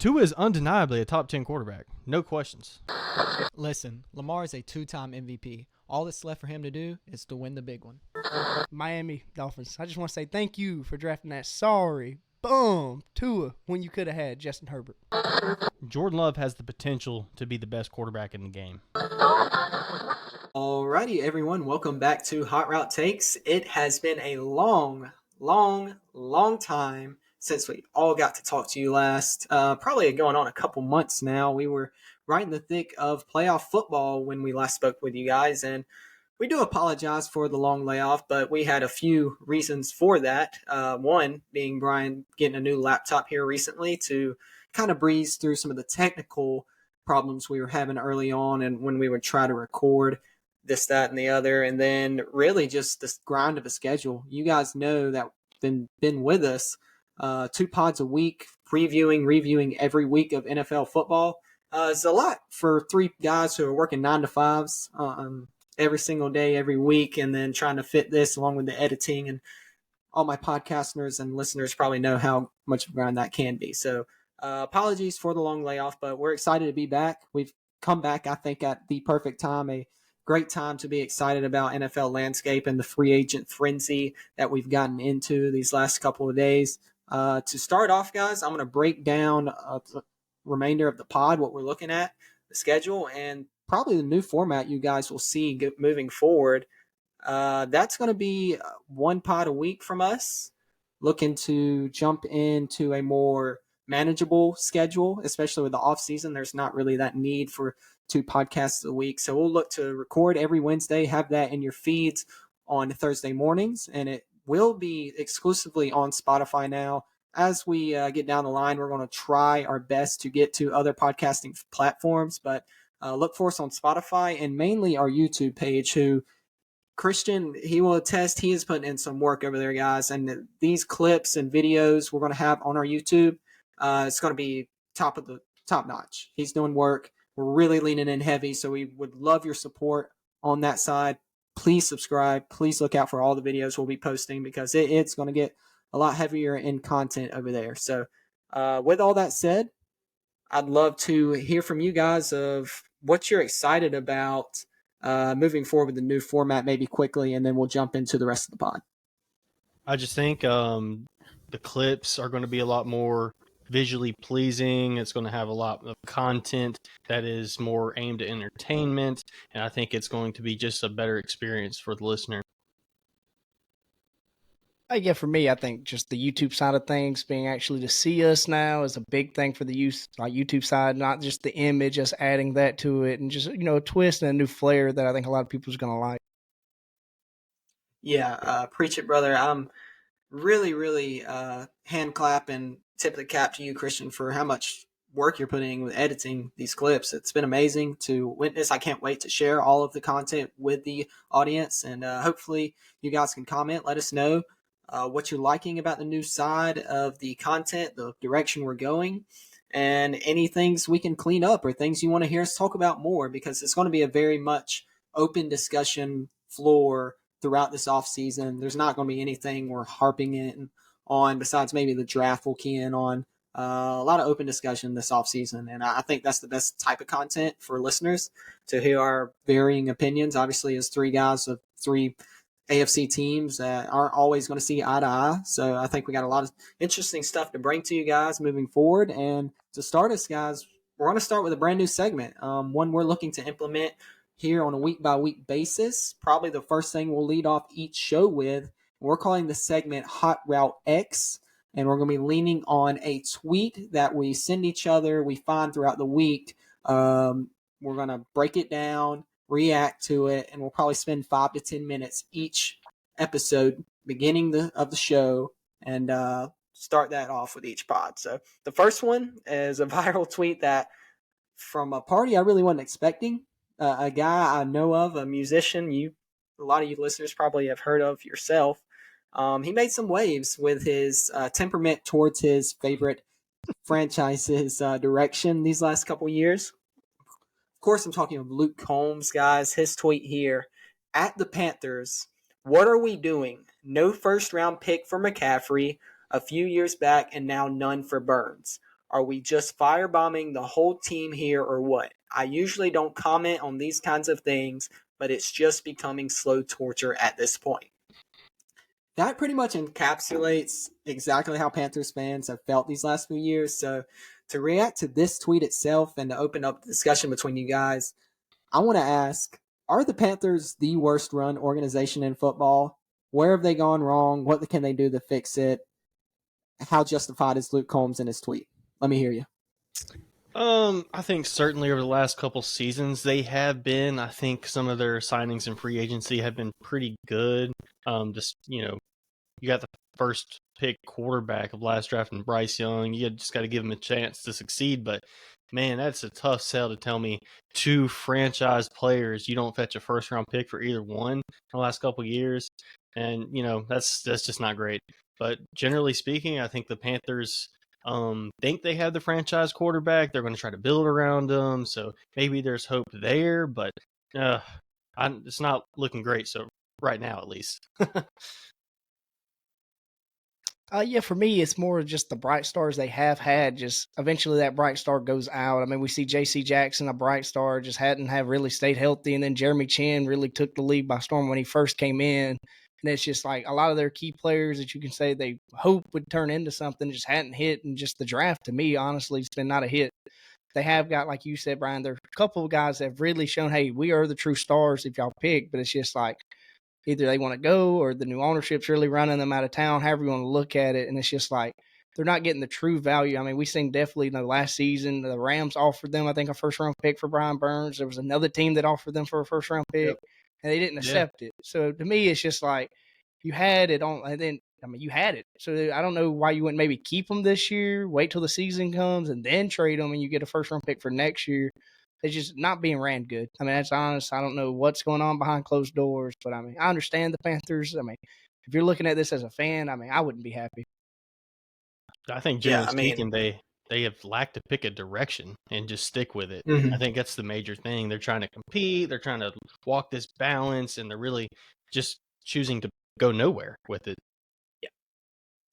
Tua is undeniably a top 10 quarterback. No questions. Listen, Lamar is a 2-time MVP. All that's left for him to do is to win the big one. Miami Dolphins. I just want to say thank you for drafting that sorry bum Tua when you could have had Justin Herbert. Jordan Love has the potential to be the best quarterback in the game. Alrighty, everyone. Welcome back to Hot Route Takes. It has been a long time since we all got to talk to you last. Probably going on a couple months now. We were right in the thick of playoff football when we last spoke with you guys, and we do apologize for the long layoff, but we had a few reasons for that. One being Brian getting a new laptop here recently to kind of breeze through some of the technical problems we were having early on and when we would try to record this, that, and the other. And then really just this grind of a schedule. You guys know that been with us 2 pods a week, reviewing every week of NFL football. It's a lot for 3 guys who are working 9 to 5s every single day, every week, and then trying to fit this along with the editing. And all my podcasters and listeners probably know how much of a grind that can be. So apologies for the long layoff, but we're excited to be back. We've come back, I think, at the perfect time, a great time to be excited about NFL landscape and the free agent frenzy that we've gotten into these last couple of days. To start off, guys, I'm going to break down the remainder of the pod, what we're looking at, the schedule, and probably the new format you guys will see moving forward. That's going to be 1 pod a week from us, looking to jump into a more manageable schedule, especially with the offseason. There's not really that need for 2 podcasts a week. So we'll look to record every Wednesday, have that in your feeds on Thursday mornings, and it will be exclusively on Spotify now. As we get down the line, we're going to try our best to get to other podcasting platforms, but look for us on Spotify and mainly our YouTube page, who Christian, he will attest, he is putting in some work over there, guys. And these clips and videos we're going to have on our YouTube, it's going to be top notch. He's doing work. We're really leaning in heavy, so we would love your support on that side. Please subscribe. Please look out for all the videos we'll be posting, because it's going to get a lot heavier in content over there. So with all that said, I'd love to hear from you guys of what you're excited about moving forward with the new format, maybe quickly, and then we'll jump into the rest of the pod. I just think the clips are going to be a lot more visually pleasing. It's going to have a lot of content that is more aimed at entertainment, and I think it's going to be just a better experience for the listener. Yeah, for me, I think just the YouTube side of things, being actually to see us now is a big thing for the YouTube side, not just the image, just adding that to it and just, a twist and a new flair that I think a lot of people is going to like. Yeah, preach it, brother. I'm really hand clap and tip of the cap to you, Christian, for how much work you're putting in with editing these clips. It's been amazing to witness. I can't wait to share all of the content with the audience, and hopefully you guys can comment, let us know what you're liking about the new side of the content, the direction we're going, and any things we can clean up or things you want to hear us talk about more, because it's going to be a very much open discussion floor throughout this offseason. There's not going to be anything we're harping in on besides maybe the draft we'll key in on. A lot of open discussion this offseason, and I think that's the best type of content for listeners to hear our varying opinions. Obviously, as 3 guys of 3 AFC teams that aren't always going to see eye to eye. So I think we got a lot of interesting stuff to bring to you guys moving forward. And to start us, guys, we're going to start with a brand new segment, one we're looking to implement here on a week-by-week basis. Probably the first thing we'll lead off each show with. We're calling the segment Hot Route X, and we're going to be leaning on a tweet that we send each other, we find throughout the week. We're going to break it down, react to it, and we'll probably spend 5 to 10 minutes each episode beginning of the show and start that off with each pod. So the first one is a viral tweet that from a party I really wasn't expecting. A guy I know of, a musician, a lot of you listeners probably have heard of yourself. He made some waves with his temperament towards his favorite franchise's direction these last couple years. Of course, I'm talking of Luke Holmes, guys. His tweet here, at the Panthers, what are we doing? No first-round pick for McCaffrey a few years back and now none for Burns. Are we just firebombing the whole team here or what? I usually don't comment on these kinds of things, but it's just becoming slow torture at this point. That pretty much encapsulates exactly how Panthers fans have felt these last few years. So to react to this tweet itself and to open up the discussion between you guys, I want to ask, are the Panthers the worst run organization in football? Where have they gone wrong? What can they do to fix it? How justified is Luke Holmes in his tweet? Let me hear you. I think certainly over the last couple seasons they have been. I think some of their signings in free agency have been pretty good. Just you got the first pick quarterback of last draft in Bryce Young. You just got to give him a chance to succeed. But man, that's a tough sell to tell me 2 franchise players you don't fetch a first round pick for either one in the last couple years, and that's just not great. But generally speaking, I think the Panthers think they have the franchise quarterback. They're going to try to build around them, so maybe there's hope there. But it's not looking great. So right now, at least. Yeah, for me, it's more just the bright stars they have had. Just eventually that bright star goes out. I mean, we see J.C. Jackson, a bright star, just hadn't have really stayed healthy. And then Jeremy Chin really took the league by storm when he first came in. And it's just like a lot of their key players that you can say they hope would turn into something just hadn't hit. And just the draft, to me, honestly, it's been not a hit. They have got, like you said, Brian, there are a couple of guys that have really shown, hey, we are the true stars if y'all pick. But it's just like, either they want to go or the new ownership's really running them out of town, however you want to look at it. And it's just like they're not getting the true value. I mean, we seen definitely last season, the Rams offered them, I think, a first-round pick for Brian Burns. There was another team that offered them for a first-round pick, and they didn't accept it. So to me, it's just like you had it on, and then, I mean, you had it. So I don't know why you wouldn't maybe keep them this year, wait till the season comes, and then trade them, and you get a first-round pick for next year. It's just not being ran good. I mean, that's honest. I don't know what's going on behind closed doors, but I mean, I understand the Panthers. I mean, if you're looking at this as a fan, I mean, I wouldn't be happy. I think generally speaking, they have lacked to pick a direction and just stick with it. I think that's the major thing. They're trying to compete. They're trying to walk this balance, and they're really just choosing to go nowhere with it.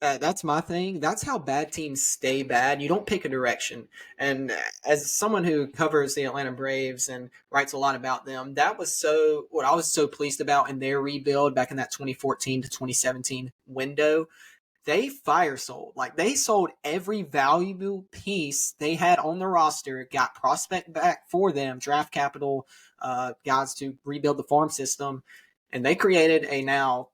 That's my thing. That's how bad teams stay bad. You don't pick a direction. And as someone who covers the Atlanta Braves and writes a lot about them, that was what I was so pleased about in their rebuild back in that 2014 to 2017 window. They fire sold. Like, they sold every valuable piece they had on the roster, got prospect back for them, draft capital, guys to rebuild the farm system, and they created a now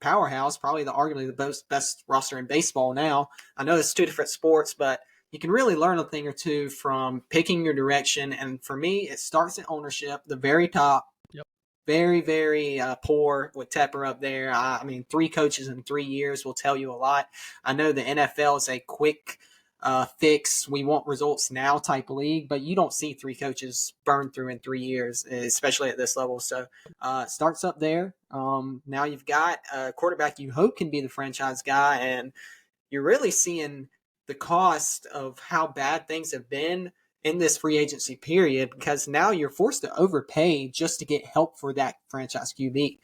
powerhouse, probably arguably the best roster in baseball now. I know it's 2 different sports, but you can really learn a thing or two from picking your direction. And for me, it starts at ownership, the very top. Yep. Very, very poor with Tepper up there. I mean, 3 coaches in 3 years will tell you a lot. I know the NFL is a quick fix, we want results now type league, but you don't see 3 coaches burn through in 3 years, especially at this level. So it starts up there. Now you've got a quarterback you hope can be the franchise guy, and you're really seeing the cost of how bad things have been in this free agency period, because now you're forced to overpay just to get help for that franchise QB.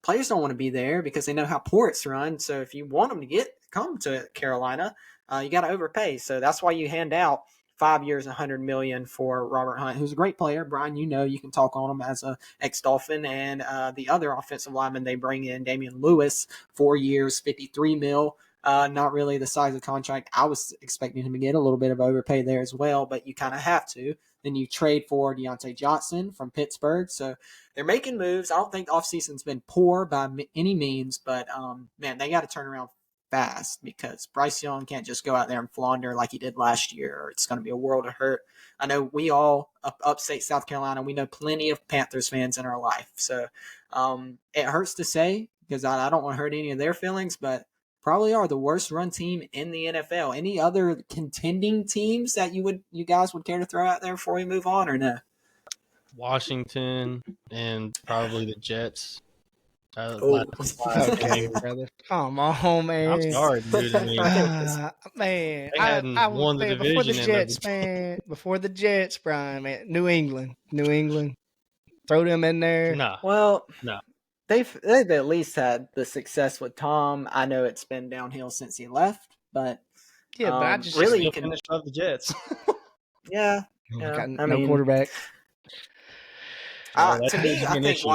Players don't want to be there because they know how poor it's run. So if you want them to come to Carolina, you got to overpay. So that's why you hand out 5 years, $100 million for Robert Hunt, who's a great player. Brian, you can talk on him as a ex-Dolphin, and the other offensive lineman they bring in, Damian Lewis, 4 years, $53 million. Not really the size of the contract I was expecting him to get. A little bit of overpay there as well, but you kind of have to. Then you trade for Deontay Johnson from Pittsburgh. So they're making moves. I don't think the offseason's been poor by any means, but man, they got to turn around fast, because Bryce Young can't just go out there and flounder like he did last year, or it's going to be a world of hurt. I know we all upstate South Carolina, we know plenty of Panthers fans in our life. So it hurts to say, because I don't want to hurt any of their feelings, but probably are the worst run team in the NFL. Any other contending teams that you guys would care to throw out there before we move on, or no? Washington and probably the Jets. Okay, brother. Come on, man. I'm sorry, dude. I mean, man, they hadn't won the division before the Jets, man. Before the Jets, Brian, man. New England. Throw them in there. Nah. Well, no. They've at least had the success with Tom. I know it's been downhill since he left, but Yeah, but I just really, Still you can, finished above the Jets. yeah, got I no mean, quarterback. Well, To that me, is I an think issue.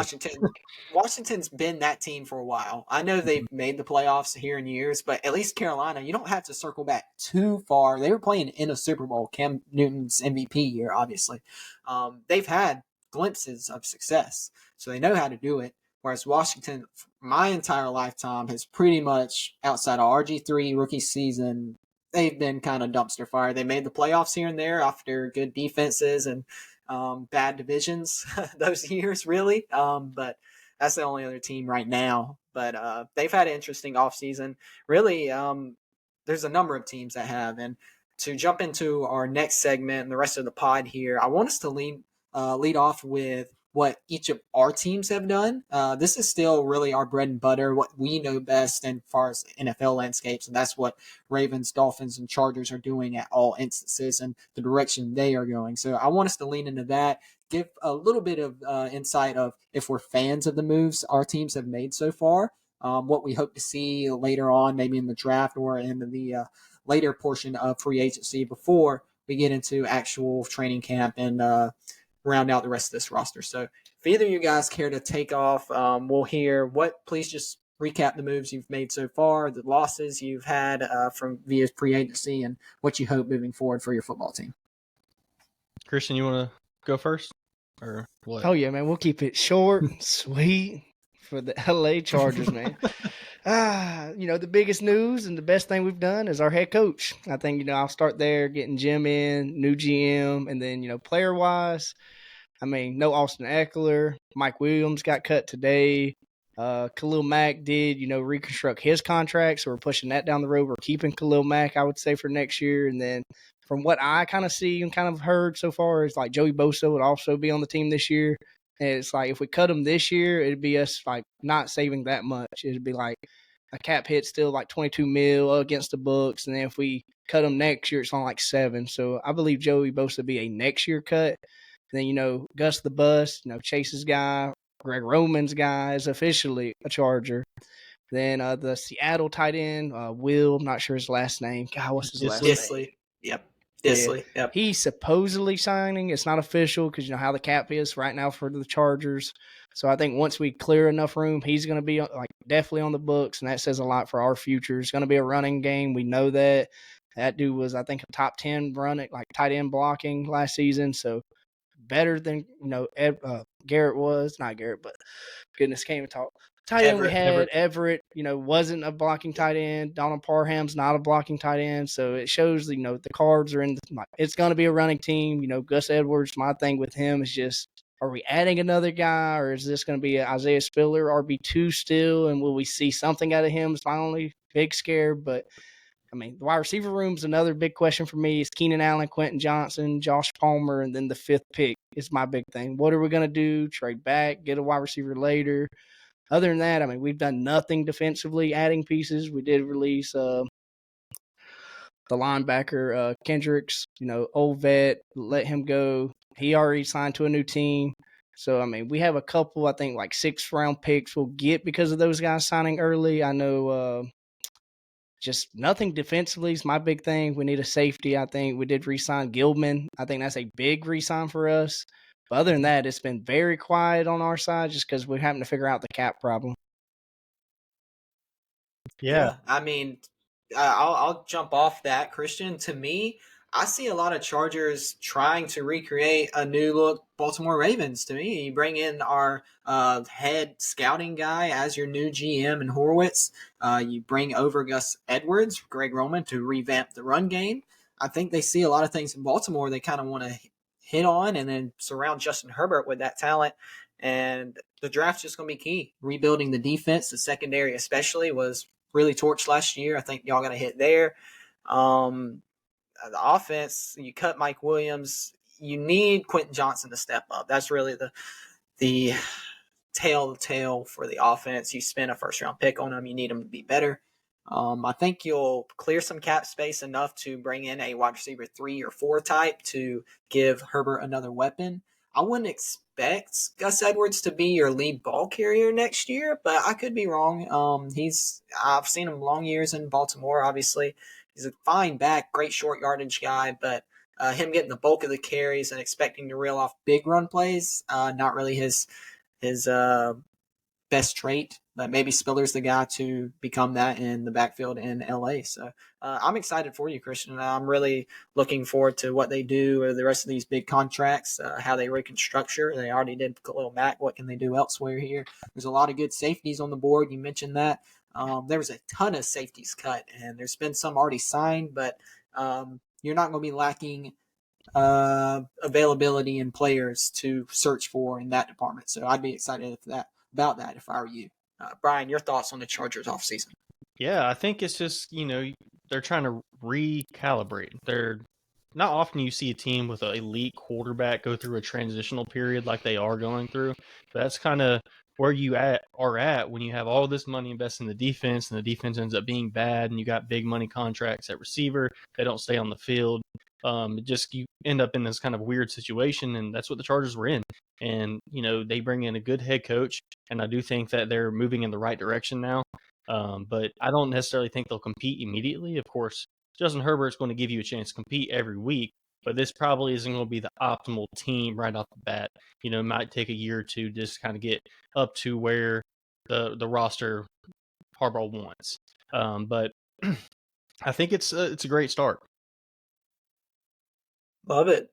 Washington's been that team for a while. I know they've made the playoffs here in years, but at least Carolina, you don't have to circle back too far. They were playing in a Super Bowl, Cam Newton's MVP year, obviously. They've had glimpses of success, so they know how to do it. Whereas Washington, my entire lifetime, has pretty much, outside of RG3 rookie season, they've been kind of dumpster fire. They made the playoffs here and there after good defenses and bad divisions those years, really. But that's the only other team right now. But they've had an interesting offseason. Really, there's a number of teams that have. And to jump into our next segment and the rest of the pod here, I want us to lead off with what each of our teams have done. This is still really our bread and butter, what we know best as far as NFL landscapes, and that's what Ravens, Dolphins, and Chargers are doing at all instances and the direction they are going. So I want us to lean into that, give a little bit of insight of if we're fans of the moves our teams have made so far, what we hope to see later on, maybe in the draft or in the later portion of free agency before we get into actual training camp and round out the rest of this roster. So if either of you guys care to take off, we'll hear please just recap the moves you've made so far, the losses you've had from via free agency, and what you hope moving forward for your football team. Christian, you want to go first? Or what? Oh yeah, man. We'll keep it short, sweet for the LA Chargers, man. The biggest news and the best thing we've done is our head coach. I think, I'll start there, getting Jim in, new GM, and then, player wise, I mean, no Austin Eckler. Mike Williams got cut today. Khalil Mack did, reconstruct his contract, so we're pushing that down the road. We're keeping Khalil Mack, I would say, for next year. And then from what I kind of see and kind of heard so far is like Joey Bosa would also be on the team this year. And it's like if we cut him this year, it'd be us like not saving that much. It'd be like a cap hit still like 22 mil against the books. And then if we cut him next year, it's on like 7. So I believe Joey Bosa be a next year cut. And then, Gus the Bus, Chase's guy, Greg Roman's guy is officially a Charger. Then the Seattle tight end, Will, I'm not sure his last name. God, what's his last name? Disley. Yep. Disley. Yeah. Yep. He's supposedly signing. It's not official because you know how the cap is right now for the Chargers. So I think once we clear enough room, he's going to be like definitely on the books, and that says a lot for our future. It's going to be a running game. We know that. That dude was, I think, a top 10 running, like tight end blocking last season. So better than, Garrett was. Not Garrett, but goodness, can't even talk. Tight end we had, Everett, wasn't a blocking tight end. Donald Parham's not a blocking tight end. So it shows, the cards are in. It's going to be a running team. Gus Edwards, my thing with him is just, are we adding another guy, or is this going to be Isaiah Spiller, RB2 still? And will we see something out of him? It's my only big scare. But, the wide receiver room is another big question for me. It's Keenan Allen, Quentin Johnson, Josh Palmer, and then the 5th pick is my big thing. What are we going to do? Trade back, get a wide receiver later? Other than that, we've done nothing defensively, adding pieces. We did release the linebacker, Kendricks, old vet, let him go. He already signed to a new team. So, we have a couple, I think, like 6th-round picks we'll get because of those guys signing early. I know just nothing defensively is my big thing. We need a safety, I think. We did re-sign Gilman. I think that's a big re-sign for us. But other than that, it's been very quiet on our side just because we're having to figure out the cap problem. Yeah. I'll jump off that, Christian. To me, I see a lot of Chargers trying to recreate a new look Baltimore Ravens. To me, you bring in our head scouting guy as your new GM in Horowitz. You bring over Gus Edwards, Greg Roman to revamp the run game. I think they see a lot of things in Baltimore they kind of want to hit on, and then surround Justin Herbert with that talent. And the draft's just going to be key. Rebuilding the defense, the secondary especially, was really torched last year. I think y'all going to hit there. The offense, you cut Mike Williams. You need Quentin Johnson to step up. That's really the tale for the offense. You spent a 1st-round pick on him. You need him to be better. I think you'll clear some cap space enough to bring in a wide receiver 3 or 4 type to give Herbert another weapon. I wouldn't expect Gus Edwards to be your lead ball carrier next year, but I could be wrong. I've seen him long years in Baltimore, obviously. He's a fine back, great short yardage guy, but him getting the bulk of the carries and expecting to reel off big run plays, not really his best trait, but maybe Spiller's the guy to become that in the backfield in LA. So I'm excited for you, Christian. I'm really looking forward to what they do with the rest of these big contracts, how they reconstructure. They already did Khalil Mack. What can they do elsewhere here? There's a lot of good safeties on the board. You mentioned that. There was a ton of safeties cut, and there's been some already signed, but you're not going to be lacking availability in players to search for in that department. So I'd be excited about that if I were you. Brian, your thoughts on the Chargers offseason? Yeah, I think it's just, they're trying to recalibrate. They're not often you see a team with an elite quarterback go through a transitional period like they are going through. But that's kind of where you are at when you have all this money invested in the defense and the defense ends up being bad and you got big money contracts at receiver. They don't stay on the field. You end up in this kind of weird situation, and that's what the Chargers were in. And, they bring in a good head coach, and I do think that they're moving in the right direction now. But I don't necessarily think they'll compete immediately. Of course, Justin Herbert's going to give you a chance to compete every week, but this probably isn't going to be the optimal team right off the bat. It might take a year or two just kind of get up to where the roster Harbaugh wants. But I think it's a great start. Love it.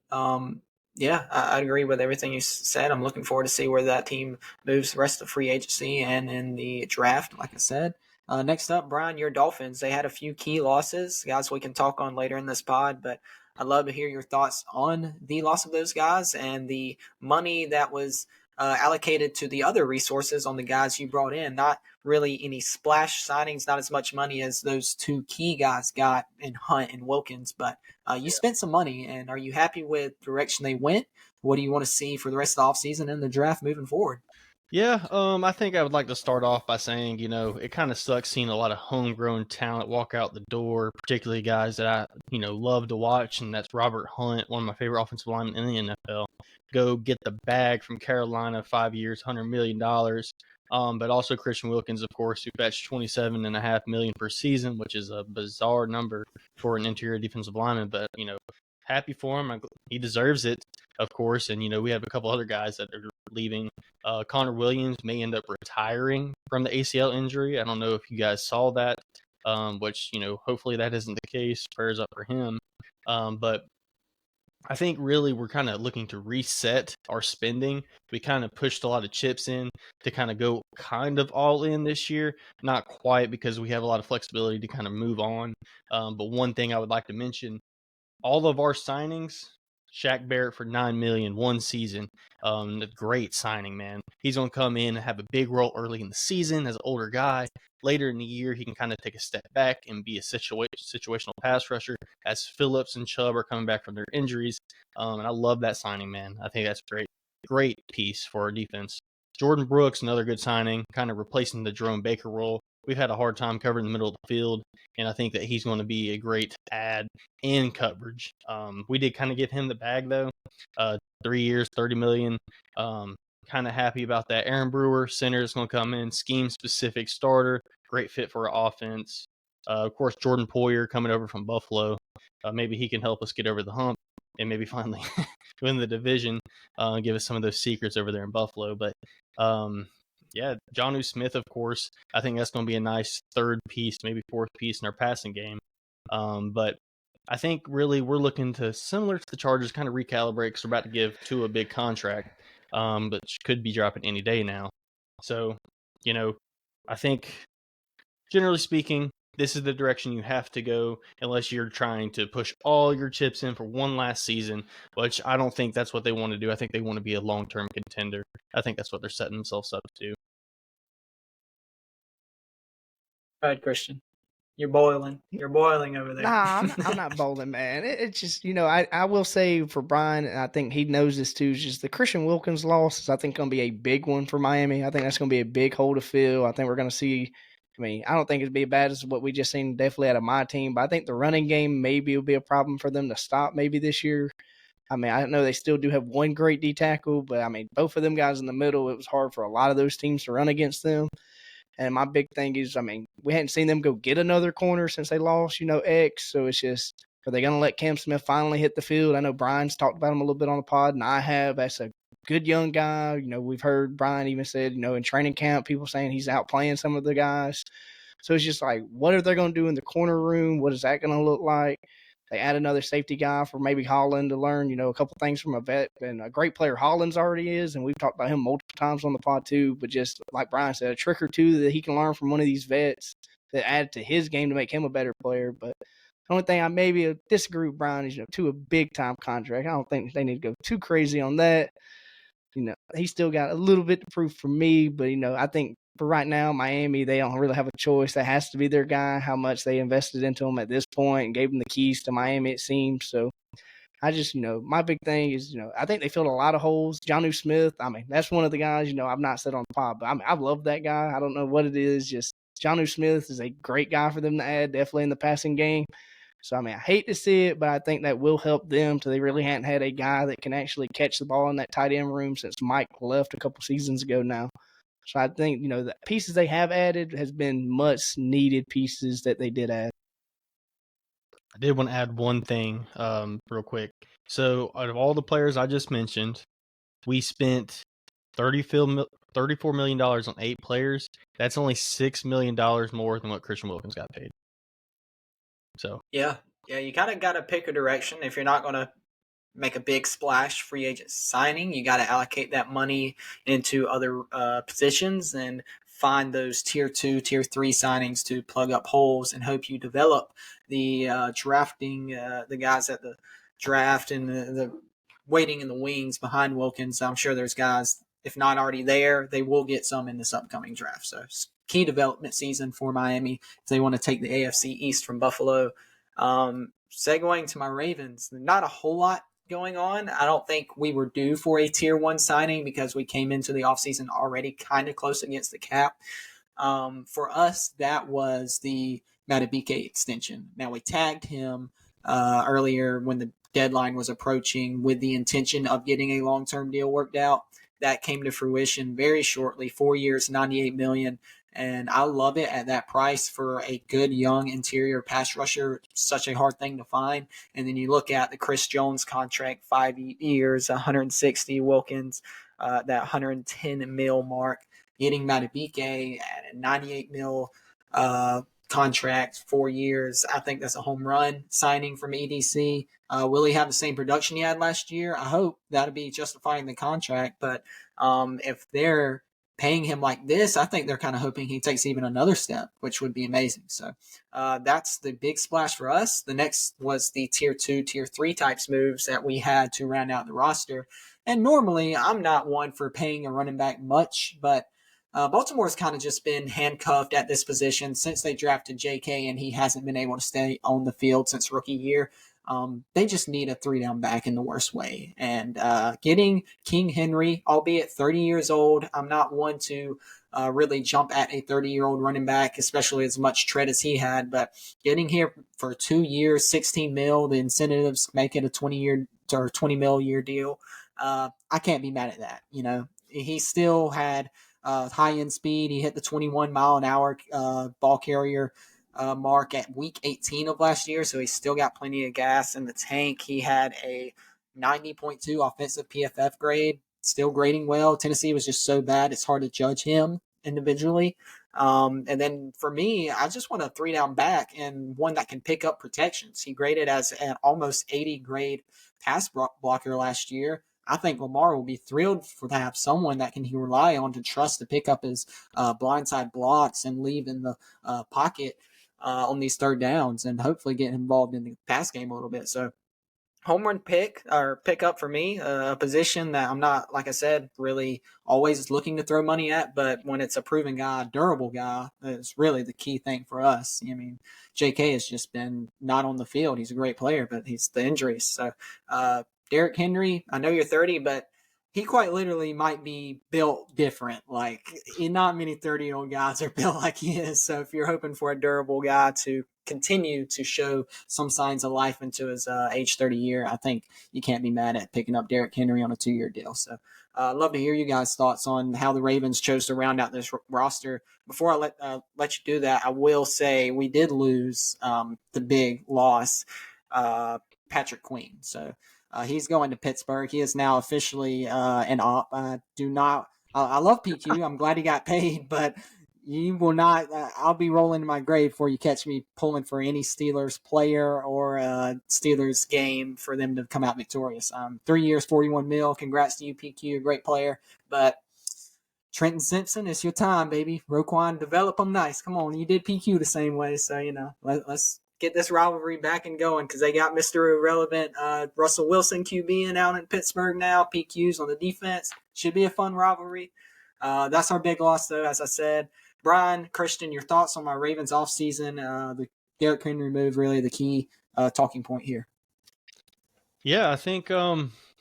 Yeah, I agree with everything you said. I'm looking forward to see where that team moves the rest of the free agency and in the draft, like I said. Next up, Brian, your Dolphins. They had a few key losses, guys we can talk on later in this pod, but I'd love to hear your thoughts on the loss of those guys and the money that was allocated to the other resources on the guys you brought in. Not really any splash signings, not as much money as those two key guys got in Hunt and Wilkins, but you spent some money, and are you happy with the direction they went? What do you want to see for the rest of the offseason and the draft moving forward? Yeah, I think I would like to start off by saying, it kind of sucks seeing a lot of homegrown talent walk out the door, particularly guys that I, love to watch, and that's Robert Hunt, one of my favorite offensive linemen in the NFL. Go get the bag from Carolina, 5 years, $100 million. But also Christian Wilkins, of course, who fetched $27.5 million per season, which is a bizarre number for an interior defensive lineman. But, happy for him. He deserves it, of course. And, we have a couple other guys that are leaving. Connor Williams may end up retiring from the ACL injury. I don't know if you guys saw that, which, hopefully that isn't the case. Prayers up for him. But I think really we're kind of looking to reset our spending. We kind of pushed a lot of chips in to kind of go kind of all in this year. Not quite, because we have a lot of flexibility to kind of move on. But one thing I would like to mention, all of our signings, Shaq Barrett for $9 million one season. A great signing, man. He's going to come in and have a big role early in the season as an older guy. Later in the year, he can kind of take a step back and be a situational pass rusher as Phillips and Chubb are coming back from their injuries. And I love that signing, man. I think that's great. Great piece for our defense. Jordan Brooks, another good signing, kind of replacing the Jerome Baker role. We've had a hard time covering the middle of the field, and I think that he's going to be a great add in coverage. We did kind of give him the bag, though. 3 years, $30 million. Kind of happy about that. Aaron Brewer, center, is going to come in. Scheme-specific starter. Great fit for our offense. Of course, Jordan Poyer coming over from Buffalo. Maybe he can help us get over the hump and maybe finally win the division, give us some of those secrets over there in Buffalo. But, yeah, Jonnu Smith, of course. I think that's going to be a nice third piece, maybe fourth piece in our passing game. But I think really we're looking to, similar to the Chargers, kind of recalibrate because we're about to give Tua a big contract, but could be dropping any day now. So, I think generally speaking, this is the direction you have to go unless you're trying to push all your chips in for one last season, which I don't think that's what they want to do. I think they want to be a long-term contender. I think that's what they're setting themselves up to. Go ahead, Christian. You're boiling. You're boiling over there. Nah, I'm not bowling, man. It's just, I will say for Brian, and I think he knows this too, is just the Christian Wilkins loss is, I think, going to be a big one for Miami. I think that's going to be a big hole to fill. I think we're going to see, I don't think it'd be as bad as what we just seen definitely out of my team, but I think the running game maybe will be a problem for them to stop maybe this year. I know they still do have one great D tackle, but both of them guys in the middle, it was hard for a lot of those teams to run against them. And my big thing is, I mean, we hadn't seen them go get another corner since they lost, X. So it's just, are they going to let Cam Smith finally hit the field? I know Brian's talked about him a little bit on the pod, and I have. That's a good young guy. We've heard Brian even said, in training camp, people saying he's outplaying some of the guys. So it's just like, what are they going to do in the corner room? What is that going to look like? They add another safety guy for maybe Holland to learn, a couple things from a vet. And a great player Holland's already is, and we've talked about him multiple times on the pod too. But just like Brian said, a trick or two that he can learn from one of these vets that add to his game to make him a better player. But the only thing I maybe disagree with Brian is, to a big-time contract. I don't think they need to go too crazy on that. He still got a little bit to prove for me, but, I think for right now, Miami, they don't really have a choice. That has to be their guy, how much they invested into him at this point and gave him the keys to Miami, it seems. So I just, my big thing is, I think they filled a lot of holes. Jonnu Smith, I mean, that's one of the guys, I've not said on the pod, but I mean, I've loved that guy. I don't know what it is. Just Jonnu Smith is a great guy for them to add, definitely in the passing game. So, I mean, I hate to see it, but I think that will help them because they really hadn't had a guy that can actually catch the ball in that tight end room since Mike left a couple seasons ago now. So I think, the pieces they have added has been much needed pieces that they did add. I did want to add one thing real quick. So out of all the players I just mentioned, we spent $34 million on 8 players. That's only $6 million more than what Christian Wilkins got paid. So yeah, you kind of got to pick a direction. If you're not going to make a big splash free agent signing, you got to allocate that money into other positions and find those tier 2, tier 3 signings to plug up holes and hope you develop the drafting, the guys at the draft and the waiting in the wings behind Wilkins. I'm sure there's guys, if not already there, they will get some in this upcoming draft. So key development season for Miami if they want to take the AFC East from Buffalo. Segueing to my Ravens, not a whole lot going on. I don't think we were due for a tier 1 signing because we came into the offseason already kind of close against the cap. For us, that was the Matabike extension. Now, we tagged him earlier when the deadline was approaching with the intention of getting a long-term deal worked out. That came to fruition very shortly, 4 years, $98 million. And I love it at that price for a good young interior pass rusher. Such a hard thing to find. And then you look at the Chris Jones contract, 5 years, 160 Wilkins, that 110 mil mark. Getting Matabike at a 98 mil contract, 4 years. I think that's a home run signing from EDC. Will he have the same production he had last year? I hope that'll be justifying the contract. But if they're paying him like this, I think they're kind of hoping he takes even another step, which would be amazing. So that's the big splash for us. The next was the tier 2, tier 3 types moves that we had to round out the roster. And normally I'm not one for paying a running back much, but Baltimore's kind of just been handcuffed at this position since they drafted JK and he hasn't been able to stay on the field since rookie year. They just need a 3-down back in the worst way. And getting King Henry, albeit 30 years old, I'm not one to really jump at a 30-year-old running back, especially as much tread as he had. But getting here for 2 years, 16 mil, the incentives make it a 20-year or 20 mil year deal. I can't be mad at that. He still had high-end speed. He hit the 21-mile-an-hour ball carrier mark at week 18 of last year, so he's still got plenty of gas in the tank. He had a 90.2 offensive PFF grade, still grading well. Tennessee was just so bad, it's hard to judge him individually. And then for me, I just want a 3-down back and one that can pick up protections. He graded as an almost 80 grade pass blocker last year. I think Lamar will be thrilled to have someone that can he rely on to trust to pick up his blindside blocks and leave in the pocket on these third downs and hopefully get involved in the pass game a little bit. So home run pick up for me, a position that I'm not, like I said, really always looking to throw money at, but when it's a proven guy, durable guy, it's really the key thing for us. I mean, JK has just been not on the field. He's a great player, but he's the injuries. So Derrick Henry, I know you're 30, but he quite literally might be built different. Like, not many 30-year-old guys are built like he is. So if you're hoping for a durable guy to continue to show some signs of life into his age 30 year, I think you can't be mad at picking up Derrick Henry on a 2-year deal. So I'd love to hear you guys' thoughts on how the Ravens chose to round out this roster. Before I let you do that, I will say we did lose the big loss, Patrick Queen. So he's going to Pittsburgh. He is now officially an op. I love PQ. I'm glad he got paid, but you will not. I'll be rolling in my grave before you catch me pulling for any Steelers player or Steelers game for them to come out victorious. 3 years, $41 million. Congrats to you, PQ. A great player, but Trenton Simpson, it's your time, baby. Roquan, develop them nice. Come on, you did PQ the same way, so let's get this rivalry back and going because they got Mr. Irrelevant Russell Wilson QBing out in Pittsburgh now. PQ's on the defense. Should be a fun rivalry. That's our big loss, though, as I said. Brian, Christian, your thoughts on my Ravens offseason, the Derrick Henry move, really the key talking point here. Yeah, I think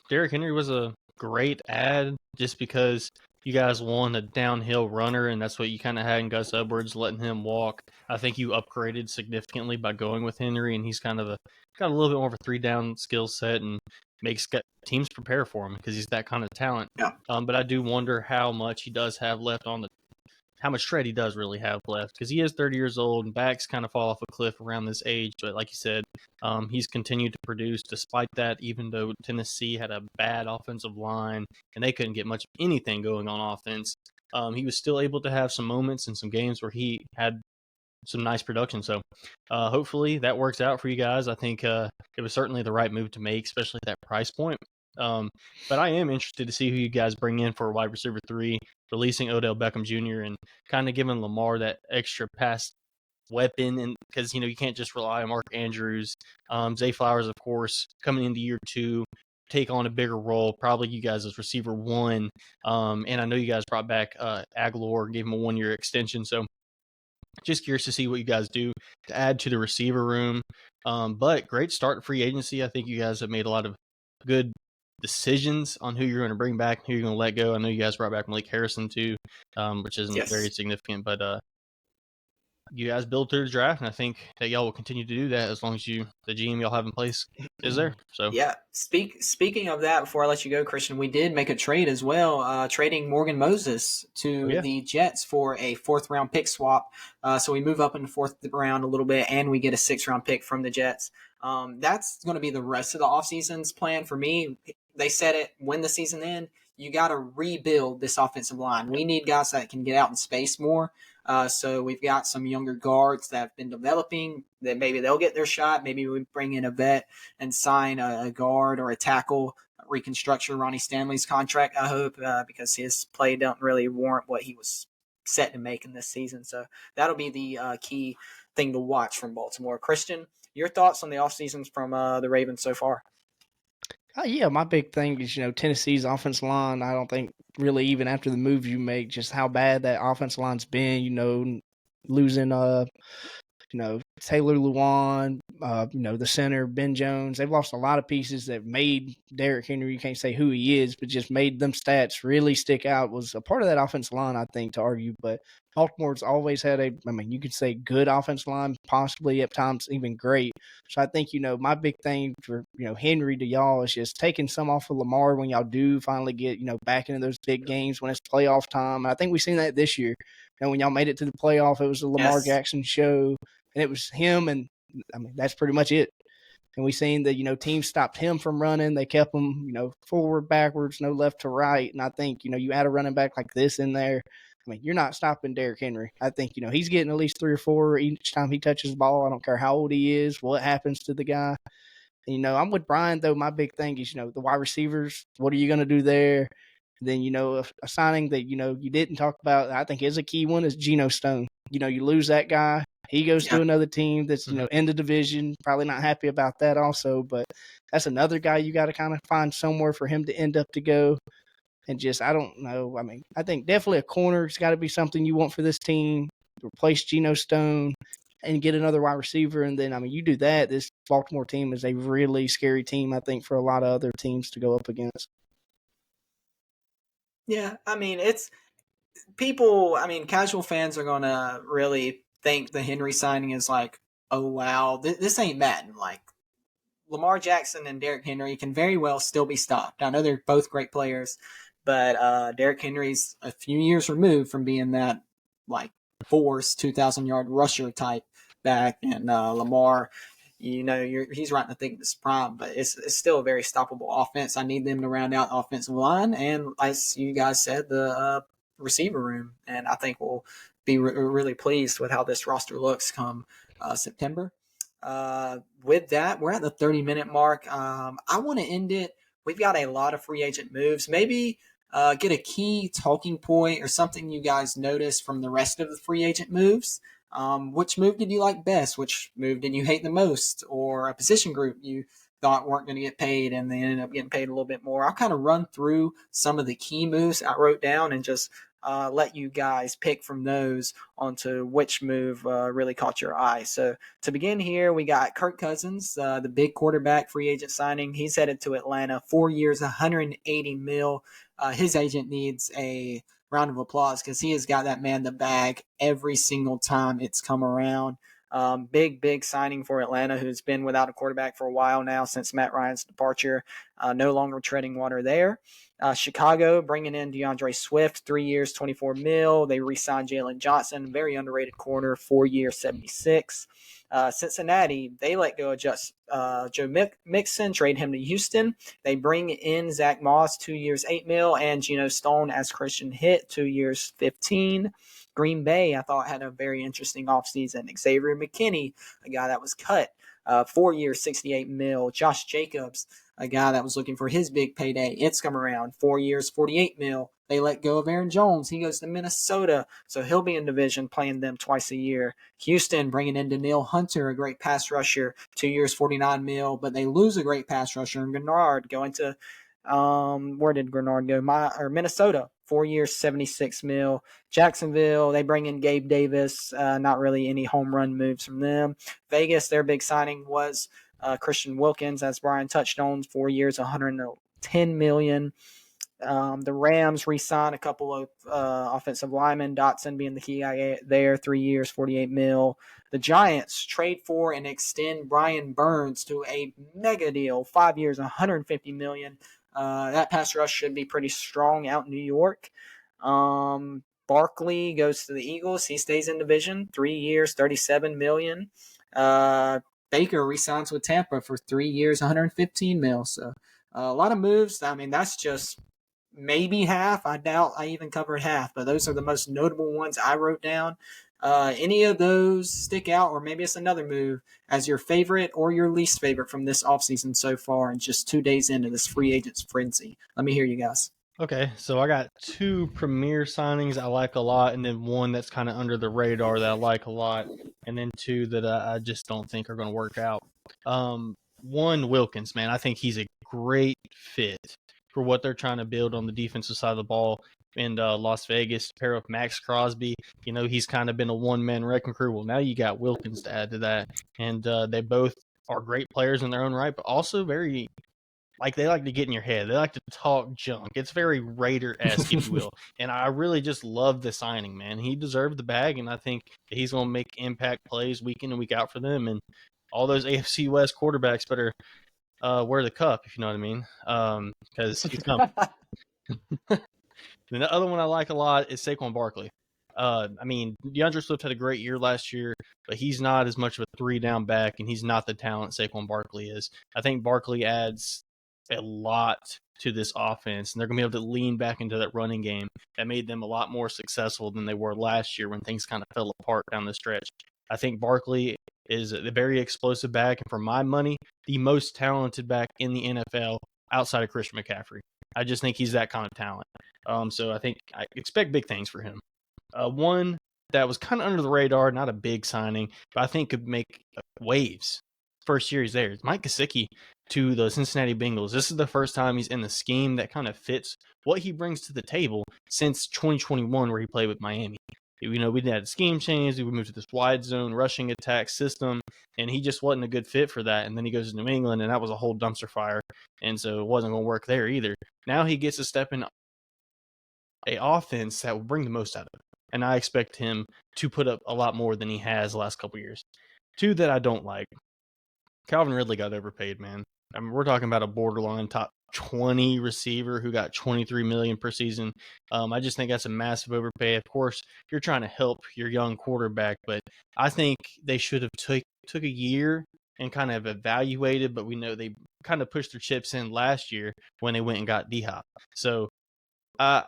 Derrick Henry was a great ad just because you guys won a downhill runner, and that's what you kind of had in Gus Edwards, letting him walk. I think you upgraded significantly by going with Henry, and he's got a little bit more of a 3-down skill set and makes teams prepare for him because he's that kind of talent. Yeah. But I do wonder how much he does have left how much tread he does really have left because he is 30 years old and backs kind of fall off a cliff around this age. But like you said, he's continued to produce despite that, even though Tennessee had a bad offensive line and they couldn't get much of anything going on offense. He was still able to have some moments and some games where he had some nice production. So hopefully that works out for you guys. I think it was certainly the right move to make, especially at that price point. But I am interested to see who you guys bring in for wide receiver 3, releasing Odell Beckham Jr. and kind of giving Lamar that extra pass weapon. And because, you can't just rely on Mark Andrews. Zay Flowers, of course, coming into year 2, take on a bigger role, probably you guys as receiver 1. And I know you guys brought back Aguilar, gave him a 1-year extension. So just curious to see what you guys do to add to the receiver room. But great start in free agency. I think you guys have made a lot of good decisions on who you're going to bring back, who you're going to let go. I know you guys brought back Malik Harrison too, which isn't very significant, but you guys build through the draft, and I think that y'all will continue to do that as long as the GM y'all have in place is there. So yeah, speaking of that, before I let you go, Christian, we did make a trade as well, trading Morgan Moses to the Jets for a 4th-round pick swap. So we move up in the 4th round a little bit, and we get a 6th-round pick from the Jets. That's going to be the rest of the offseason's plan for me. They said it when the season ends. You got to rebuild this offensive line. We need guys that can get out in space more. So we've got some younger guards that have been developing that maybe they'll get their shot. Maybe we bring in a vet and sign a guard or a tackle, reconstruction Ronnie Stanley's contract, I hope, because his play don't really warrant what he was set to make in this season. So that'll be the key thing to watch from Baltimore. Christian, your thoughts on the offseasons from the Ravens so far? Yeah, my big thing is, Tennessee's offensive line. I don't think really even after the moves you make, just how bad that offensive line's been, losing, Taylor Lewan, the center, Ben Jones. They've lost a lot of pieces that made Derrick Henry, you can't say who he is, but just made them stats really stick out. Was a part of that offensive line, I think, to argue. But Baltimore's always had you could say good offensive line, possibly at times even great. So I think, my big thing for, Henry to y'all is just taking some off of Lamar when y'all do finally get, back into those big games when it's playoff time. And I think we've seen that this year. When y'all made it to the playoff, it was the Lamar Jackson show. And it was him, and that's pretty much it. And we seen that, teams stopped him from running. They kept him, forward, backwards, no left to right. And I think, you add a running back like this in there, you're not stopping Derrick Henry. I think, he's getting at least 3 or 4 each time he touches the ball. I don't care how old he is, what happens to the guy. And, I'm with Brian, though. My big thing is, the wide receivers, what are you going to do there? And then, a signing that, you didn't talk about, I think is a key one, is Geno Stone. You lose that guy. He goes to another team that's, in the division, probably not happy about that also, but that's another guy you got to kind of find somewhere for him to end up to go. And just, I don't know. I think definitely a corner has got to be something you want for this team. Replace Geno Stone and get another wide receiver. And then, you do that, this Baltimore team is a really scary team, I think, for a lot of other teams to go up against. Yeah, I mean, it's people. I mean, casual fans are gonna really think the Henry signing is like, oh wow, this ain't bad. Like Lamar Jackson and Derrick Henry can very well still be stopped. I know they're both great players, but Derrick Henry's a few years removed from being that like force 2,000 yard rusher type back, and Lamar, he's right in the thick of his prime, but it's still a very stoppable offense. I need them to round out the offensive line, and as you guys said, the receiver room, and I think we'll be really pleased with how this roster looks come September. With that, we're at the 30-minute mark. I want to end it. We've got a lot of free agent moves. Maybe get a key talking point or something you guys noticed from the rest of the free agent moves. Which move did you like best? Which move did you hate the most? Or a position group you thought weren't going to get paid and they ended up getting paid a little bit more? I'll kind of run through some of the key moves I wrote down and just let you guys pick from those onto which move really caught your eye. So to begin here, we got Kirk Cousins, the big quarterback free agent signing. He's headed to Atlanta, 4 years, 180 mil. His agent needs a round of applause because he has got that man the bag every single time it's come around. Big signing for Atlanta, who's been without a quarterback for a while now since Matt Ryan's departure. No longer treading water there. Chicago bringing in DeAndre Swift, 3 years, 24 mil. They re-signed Jalen Johnson, very underrated corner, 4 years, 76. Cincinnati, they let go of Joe Mixon, trade him to Houston. They bring in Zach Moss, 2 years, 8 mil, and Geno Stone as Christian Hitt, 2 years, 15. Green Bay, I thought, had a very interesting offseason. Xavier McKinney, a guy that was cut, 4 years, 68 mil. Josh Jacobs, a guy that was looking for his big payday. It's come around, 4 years, 48 mil. They let go of Aaron Jones. He goes to Minnesota, so he'll be in division playing them twice a year. Houston bringing in Danielle Hunter, a great pass rusher, 2 years, 49 mil, but they lose a great pass rusher in Gennard going to where did Grenard go? Minnesota, 4 years, 76 mil. Jacksonville, they bring in Gabe Davis. Not really any home run moves from them. Vegas, their big signing was Christian Wilkins, as Brian touched on, 4 years, 110 million. The Rams re-signed a couple of offensive linemen, Dotson being the key guy there, 3 years, 48 mil. The Giants trade for and extend Brian Burns to a mega deal, 5 years, 150 million. That pass rush should be pretty strong out in New York. Barkley goes to the Eagles. He stays in division, 3 years, 37 million. Baker re-signs with Tampa for 3 years, 115 mil. So a lot of moves. I mean, that's just maybe half. I doubt I even covered half, but those are the most notable ones I wrote down. Any of those stick out, or maybe it's another move as your favorite or your least favorite from this offseason so far and just 2 days into this free agents frenzy? Let me hear you guys. Okay, so I got 2 premier signings I like a lot, and then one that's kind of under the radar that I like a lot, and then 2 that I just don't think are going to work out. One, Wilkins, man. I think he's a great fit for what they're trying to build on the defensive side of the ball in Las Vegas. Pair with Max Crosby, he's kind of been a one-man wrecking crew. Well, now you got Wilkins to add to that, and they both are great players in their own right, but also very they like to get in your head. They like to talk junk. It's very Raider-esque, if you will. And I really just love the signing, man. He deserved the bag, and I think he's going to make impact plays week in and week out for them. And all those AFC West quarterbacks better wear the cup, if you know what I mean, because he's coming. The other one I like a lot is Saquon Barkley. I mean, DeAndre Swift had a great year last year, but he's not as much of a 3-down back, and he's not the talent Saquon Barkley is. I think Barkley adds a lot to this offense, and they're going to be able to lean back into that running game that made them a lot more successful than they were last year when things kind of fell apart down the stretch. I think Barkley is a very explosive back, and for my money, the most talented back in the NFL outside of Christian McCaffrey. I just think he's that kind of talent. So I expect big things for him. One that was kind of under the radar, not a big signing, but I think could make waves. First year he's there. It's Mike Gesicki to the Cincinnati Bengals. This is the first time he's in the scheme that kind of fits what he brings to the table since 2021, where he played with Miami. We had a scheme change. We moved to this wide zone rushing attack system, and he just wasn't a good fit for that. And then he goes to New England, and that was a whole dumpster fire. And so it wasn't going to work there either. Now he gets to step in a offense that will bring the most out of it. And I expect him to put up a lot more than he has the last couple years. Two that I don't like. Calvin Ridley got overpaid, man. I mean, we're talking about a borderline top 20 receiver who got $23 million per season. I just think that's a massive overpay. Of course, you're trying to help your young quarterback, but I think they should have took a year and kind of evaluated, but we know they kind of pushed their chips in last year when they went and got D-Hop. So I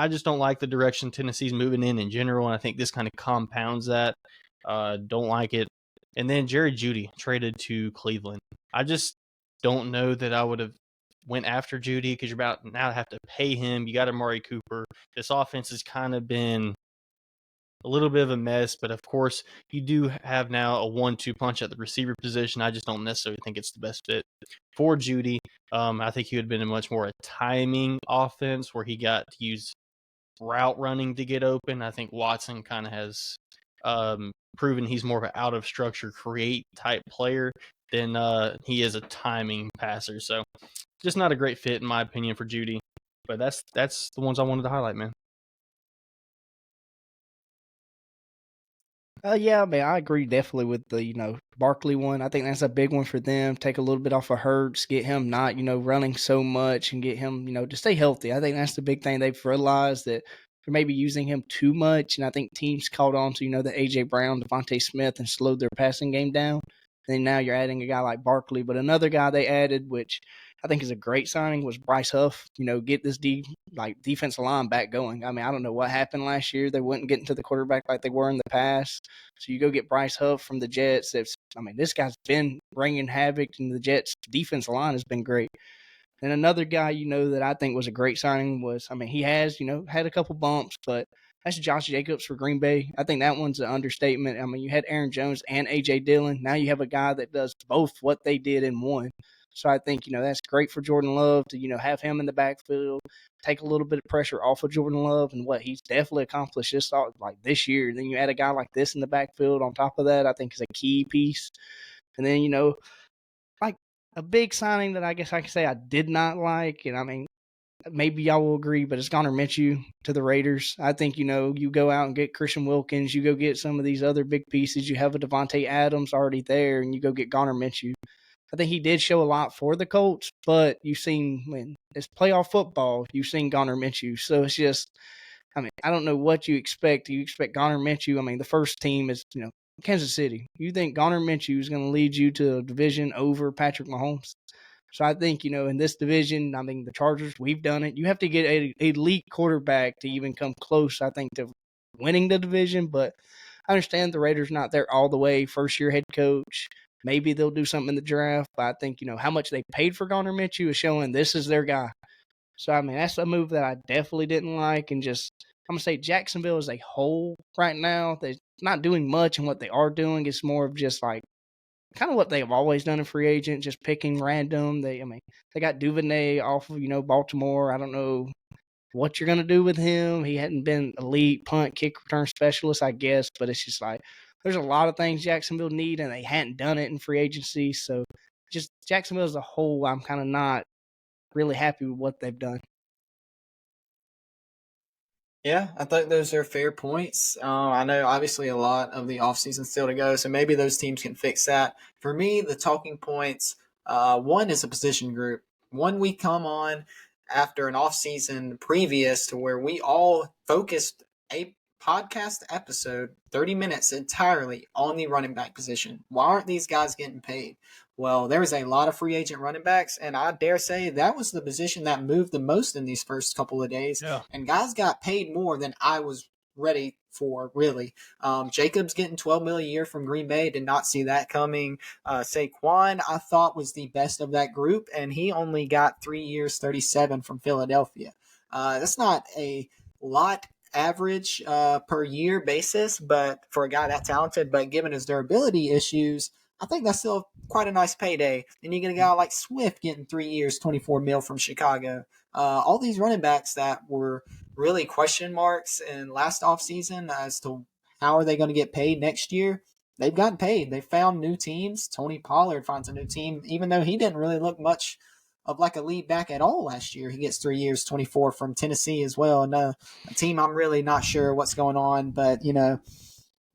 just don't like the direction Tennessee's moving in general, and I think this kind of compounds that. Don't like it. And then Jerry Jeudy traded to Cleveland. I just don't know that I would have went after Jeudy because you're about now to have to pay him. You got Amari Cooper. This offense has kind of been a little bit of a mess, but of course you do have now a 1-2 punch at the receiver position. I just don't necessarily think it's the best fit for Jeudy. I think he would have been a much more a timing offense where he got to use route running to get open. I think Watson kind of has proven he's more of an out of structure create type player than he is a timing passer. So just not a great fit in my opinion for Jeudy. But that's the ones I wanted to highlight, man. Yeah, I mean, I agree definitely with the Barkley one. I think that's a big one for them. Take a little bit off of Hurts, get him not running so much, and get him to stay healthy. I think that's the big thing. They've realized that they're maybe using him too much, and I think teams caught on to the AJ Brown, Devontae Smith, and slowed their passing game down. And now you're adding a guy like Barkley, but another guy they added, which I think is a great signing, was Bryce Huff. Get this defensive line back going. I mean, I don't know what happened last year. They wouldn't get into the quarterback like they were in the past. So you go get Bryce Huff from the Jets. This guy's been bringing havoc, and the Jets' defensive line has been great. And another guy, that I think was a great signing was, he has, had a couple bumps, but that's Josh Jacobs for Green Bay. I think that one's an understatement. You had Aaron Jones and A.J. Dillon. Now you have a guy that does both what they did in one. So I think, that's great for Jordan Love to, have him in the backfield, take a little bit of pressure off of Jordan Love and what he's definitely accomplished this year. Then you add a guy like this in the backfield on top of that, I think is a key piece. And then, a big signing that I guess I can say I did not like, and maybe y'all will agree, but it's Garner Minshew to the Raiders. I think, you go out and get Christian Wilkins, you go get some of these other big pieces. You have a Devontae Adams already there, and you go get Garner Minshew. I think he did show a lot for the Colts, but you've seen when it's playoff football, you've seen Garner Minshew. So it's just, I don't know what you expect. You expect Garner Minshew. The first team is, Kansas City. You think Garner Minshew is going to lead you to a division over Patrick Mahomes? So I think, in this division, the Chargers, we've done it. You have to get an elite quarterback to even come close, I think, to winning the division. But I understand the Raiders not there all the way. First-year head coach. Maybe they'll do something in the draft. But I think, how much they paid for Garner Minshew is showing this is their guy. So, that's a move that I definitely didn't like. And just, I'm going to say Jacksonville as a whole right now, they're not doing much. And what they are doing is more of just kind of what they've always done in free agent, just picking random. They got Duvernay off of, Baltimore. I don't know what you're going to do with him. He hadn't been elite punt, kick return specialist, I guess. But it's just there's a lot of things Jacksonville need, and they hadn't done it in free agency. So just Jacksonville as a whole, I'm kind of not really happy with what they've done. Yeah, I think those are fair points. I know obviously a lot of the offseason still to go, so maybe those teams can fix that. For me, the talking points, one is a position group. One we come on after an offseason previous to where we all focused a podcast episode, 30 minutes entirely on the running back position. Why aren't these guys getting paid? Well, there was a lot of free agent running backs, and I dare say that was the position that moved the most in these first couple of days. Yeah. And guys got paid more than I was ready for, really. Jacobs getting $12 million a year from Green Bay, did not see that coming. Saquon, I thought, was the best of that group, and he only got 3 years, 37 from Philadelphia. That's not a lot average per year basis, but for a guy that talented, but given his durability issues, I think that's still quite a nice payday. And you get a guy like Swift getting 3 years, 24 mil from Chicago. All these running backs that were really question marks in last offseason as to how are they going to get paid next year, they've gotten paid. They found new teams. Tony Pollard finds a new team, even though he didn't really look much of like a lead back at all last year. He gets 3 years, 24 from Tennessee as well. And a team I'm really not sure what's going on, but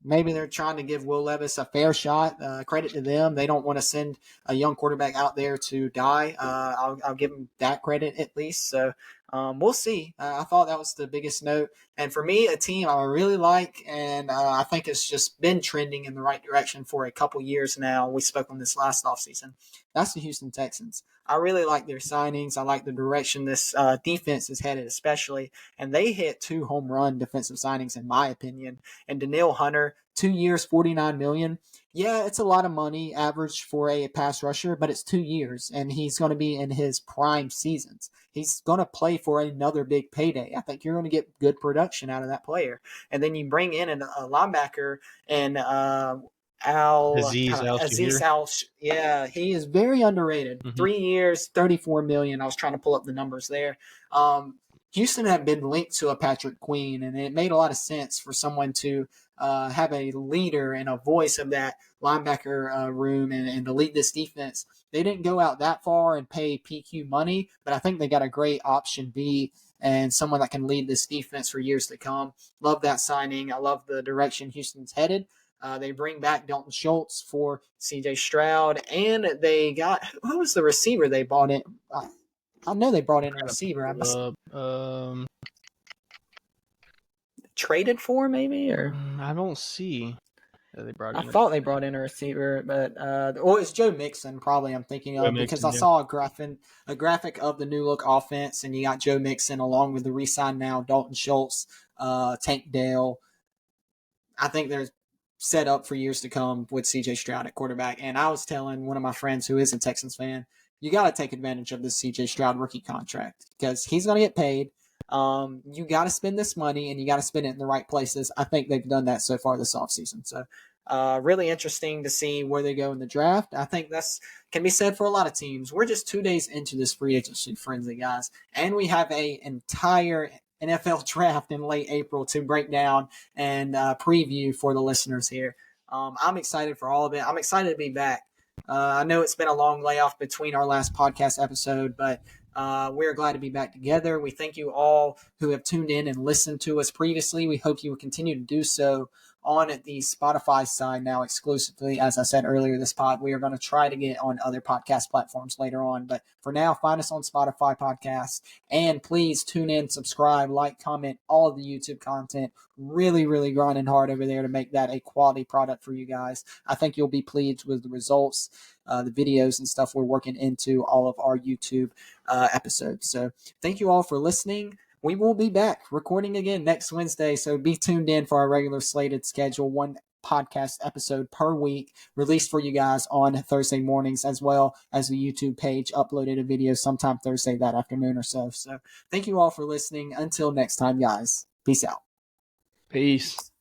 maybe they're trying to give Will Levis a fair shot. Credit to them. They don't want to send a young quarterback out there to die. I'll give them that credit at least. So we'll see. I thought that was the biggest note. And for me, a team I really like, and I think it's just been trending in the right direction for a couple years now. We spoke on this last offseason. That's the Houston Texans. I really like their signings. I like the direction this defense is headed, especially. And they hit 2 home run defensive signings, in my opinion. And Danielle Hunter, 2 years, $49 million. Yeah, it's a lot of money average for a pass rusher, but it's 2 years, and he's going to be in his prime seasons. He's going to play for another big payday. I think you're going to get good production out of that player. And then you bring in a linebacker and Aziz Al. Yeah, he is very underrated. 3 years, $34 million. I was trying to pull up the numbers there. Houston had been linked to a Patrick Queen, and it made a lot of sense for someone to have a leader and a voice of that linebacker room and to lead this defense. They didn't go out that far and pay PQ money, but I think they got a great option B and someone that can lead this defense for years to come. Love that signing. I love the direction Houston's headed. They bring back Dalton Schultz for C.J. Stroud, and they got – who was the receiver they bought in? I know they brought in a receiver. Traded for maybe, or I don't see that they brought in. I thought they brought in a receiver, but it's Joe Mixon probably I'm thinking of because I saw a graphic of the new look offense, and you got Joe Mixon along with the re-sign now Dalton Schultz, Tank Dell. I think they're set up for years to come with C.J. Stroud at quarterback. And I was telling one of my friends who is a Texans fan, you got to take advantage of this C.J. Stroud rookie contract because he's going to get paid. You got to spend this money, and you got to spend it in the right places. I think they've done that so far this offseason. So really interesting to see where they go in the draft. I think that's can be said for a lot of teams. We're just 2 days into this free agency frenzy, guys, and we have an entire NFL draft in late April to break down and preview for the listeners here. I'm excited for all of it. I'm excited to be back. I know it's been a long layoff between our last podcast episode, but we're glad to be back together. We thank you all who have tuned in and listened to us previously. We hope you will continue to do so on the Spotify side now exclusively. As I said earlier, this pod, we are going to try to get on other podcast platforms later on. But for now, find us on Spotify podcasts. And please tune in, subscribe, like, comment, all of the YouTube content. Really, really grinding hard over there to make that a quality product for you guys. I think you'll be pleased with the results, the videos and stuff we're working into all of our YouTube episodes. So thank you all for listening. We will be back recording again next Wednesday, so be tuned in for our regular slated schedule, 1 podcast episode per week, released for you guys on Thursday mornings, as well as the YouTube page uploaded a video sometime Thursday that afternoon or so. So thank you all for listening. Until next time, guys. Peace out. Peace.